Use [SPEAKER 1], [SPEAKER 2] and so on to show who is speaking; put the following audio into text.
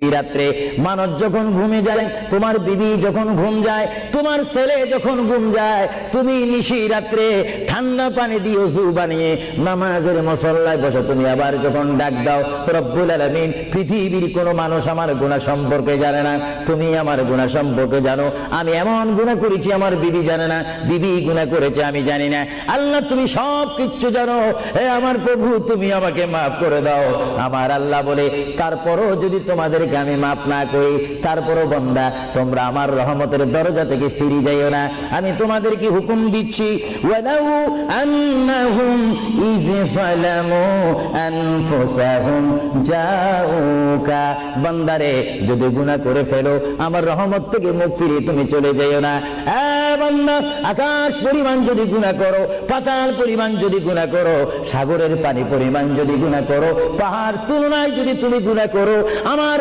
[SPEAKER 1] রাত্রে মানুষ যখন ঘুমে যায়, তোমার বিবি যখন ঘুম যায়, তোমার ছেলে যখন ঘুম যায়, তুমি নিশি রাত্রে ঠান্ডা পানি দিয়ে ওযু বানিয়ে নামাজের মুসল্লায় বসে তুমি আবার যখন ডাক দাও, রব্বুল আলামিন পৃথিবীর কোনো মানুষ আমার গুনাহ সম্পর্কে জানে না, তুমি আমার গুনাহ সম্পর্কে জানো। আমি এমন গুনাহ করেছি আমার বিবি জানে না, বিবি গুনাহ করেছে আমি জানি না। আল্লাহ তুমি সব কিছু জানো, হে আমার প্রভু তুমি আমাকে মাফ করে দাও। আমার আল্লাহ বলে, তারপরও যদি তোমাদের আমি মাফ না করি, তারপরও বান্দা তোমরা আমার রহমতের দরজা থেকে ফিরে যাইও না। আমি তোমাদেরকে হুকুম দিচ্ছি, ওয়ালাউ আন্নাহুম ইয যালামু আনফুসাহুম জাউকা, বান্দারে যদি গুনাহ করে ফেলো আমার রহমত থেকে মুখ ফিরিয়ে তুমি চলে যাইও না। বান্দা, আকাশ পরিমাণ যদি গুনাহ করো, পাতাল পরিমাণ যদি গুনাহ করো, সাগরের পানি পরিমাণ যদি গুনাহ করো, পাহাড় তুলনায় যদি তুমি গুনাহ করো, আমার